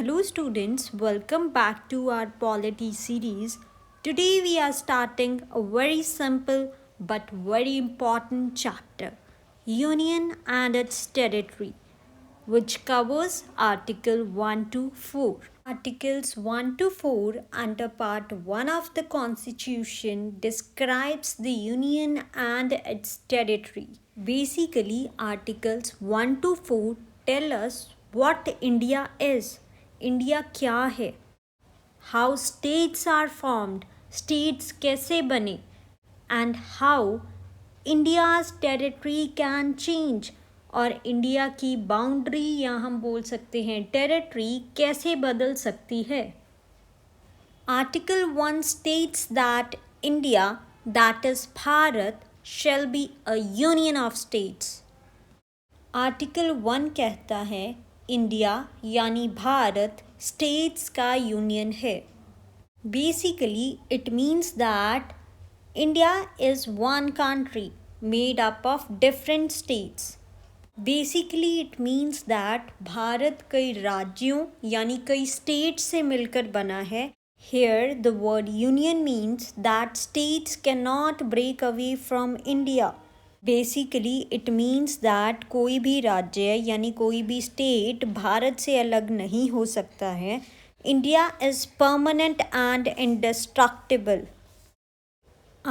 Hello students, welcome back to our polity series. Today we are starting a very simple but very important chapter, Union and its territory, which covers Article 1 to 4. Articles 1 to 4 under Part 1 of the Constitution describes the Union and its territory. Basically, Articles 1 to 4 tell us what India is. India क्या है, how states are formed, states कैसे बने, and how India's territory can change, और India की boundary या हम बोल सकते हैं टेरिटरी कैसे बदल सकती है. Article 1 states that India, that is Bharat, shall be a union of states. Article 1 कहता है इंडिया यानी भारत स्टेट्स का यूनियन है. Basically it means that India is one country made up of different states. Basically it means that Bharat कई राज्यों यानी कई states से मिलकर बना है. Here the word union means that states cannot break away from India. Basically it means that कोई भी राज्य यानी कोई भी स्टेट भारत से अलग नहीं हो सकता है. India is permanent and indestructible.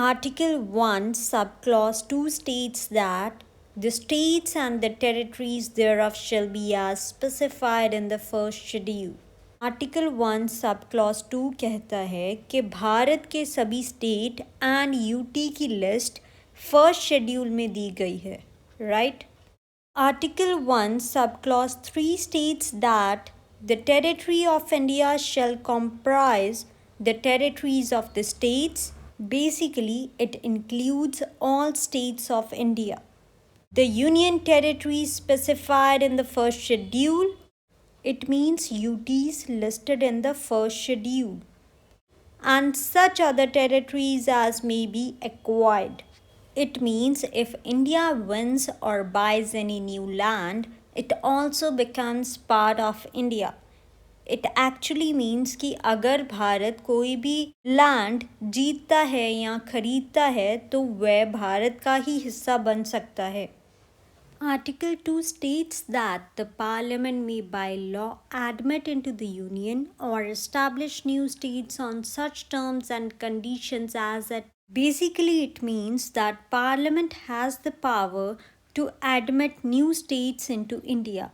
Article 1 subclause 2 states that the states and the territories thereof shall be as specified in the first schedule. Article 1 sub clause 2 कहता है कि भारत के सभी स्टेट एंड यूटी की लिस्ट फर्स्ट शेड्यूल में दी गई है. Right. Article 1 sub clause 3 states that the territory of India shall comprise the territories of the states. Basically it includes all states of India. The union territory specified in the first schedule. It means UTs listed in the first schedule and such other territories as may be acquired. It means if India wins or buys any new land, it also becomes part of India. It actually means कि अगर भारत कोई भी land जीतता है या खरीदता है तो वह भारत का ही हिस्सा बन सकता है. Article 2 states that the Parliament may by law admit into the Union or establish new states on such terms and conditions as it. Basically, it means that Parliament has the power to admit new states into India.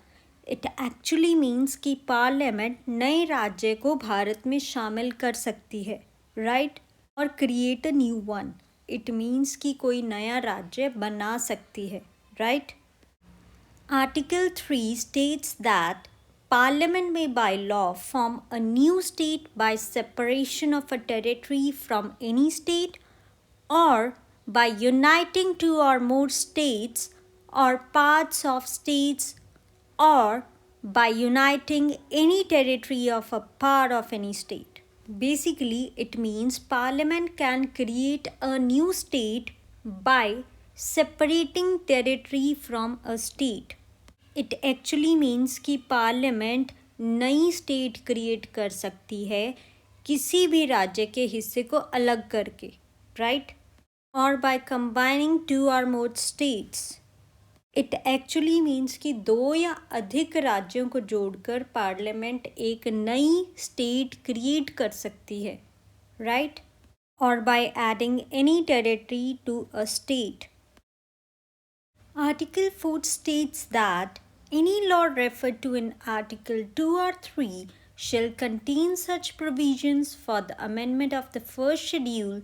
It actually means कि Parliament नए राज्य को भारत में शामिल कर सकती है, right? और create a new one. It means कि कोई नया राज्य बना सकती है, right? Article 3 states that Parliament may by law form a new state by separation of a territory from any state or by uniting two or more states or parts of states or by uniting any territory of a part of any state. Basically, it means Parliament can create a new state by separating territory from a state. It actually means कि parliament नई state create कर सकती है किसी भी राज्य के हिस्से को अलग करके, राइट, और बाय कंबाइनिंग टू और more states. It actually means कि दो या अधिक राज्यों को जोड़कर पार्लियामेंट एक नई स्टेट क्रिएट कर सकती है, राइट, और by adding any territory to a state. Article 4 states that any law referred to in Article 2 or 3 shall contain such provisions for the amendment of the first schedule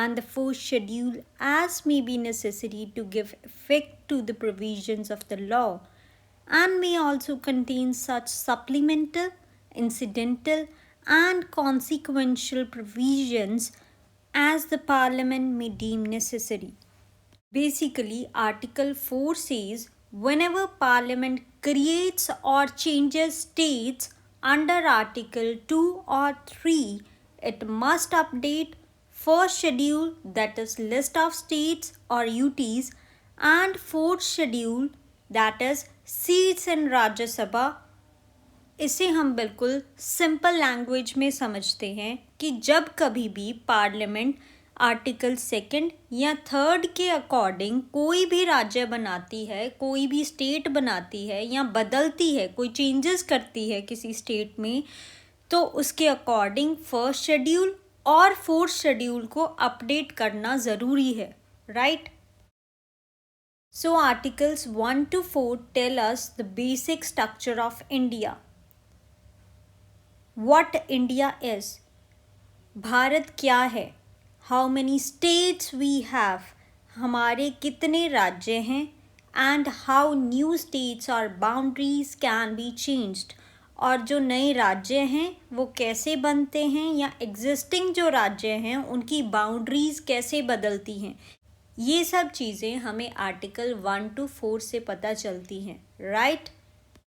and the fourth schedule as may be necessary to give effect to the provisions of the law, and may also contain such supplemental, incidental, and consequential provisions as the Parliament may deem necessary. Basically, Article 4 says whenever Parliament creates or changes states under Article 2 or 3, it must update first schedule, that is list of states or UTs, and fourth schedule, that is seats in Rajya Sabha, इसे हम बिल्कुल simple language में समझते हैं कि जब कभी भी पार्लियामेंट आर्टिकल 2 या 3 के अकॉर्डिंग कोई भी राज्य बनाती है, कोई भी स्टेट बनाती है या बदलती है, कोई चेंजेस करती है किसी स्टेट में, तो उसके अकॉर्डिंग फर्स्ट शेड्यूल और फोर्थ शेड्यूल को अपडेट करना ज़रूरी है, right? So articles 1 to 4 tell us the basic structure of India. What India is. Bharat क्या है? How many states we have. हमारे कितने राज्य हैं? And how new states or boundaries can be changed. और जो नए राज्य हैं वो कैसे बनते हैं या एग्जिस्टिंग जो राज्य हैं उनकी बाउंड्रीज कैसे बदलती हैं, ये सब चीज़ें हमें आर्टिकल 1 to 4 से पता चलती हैं, राइट?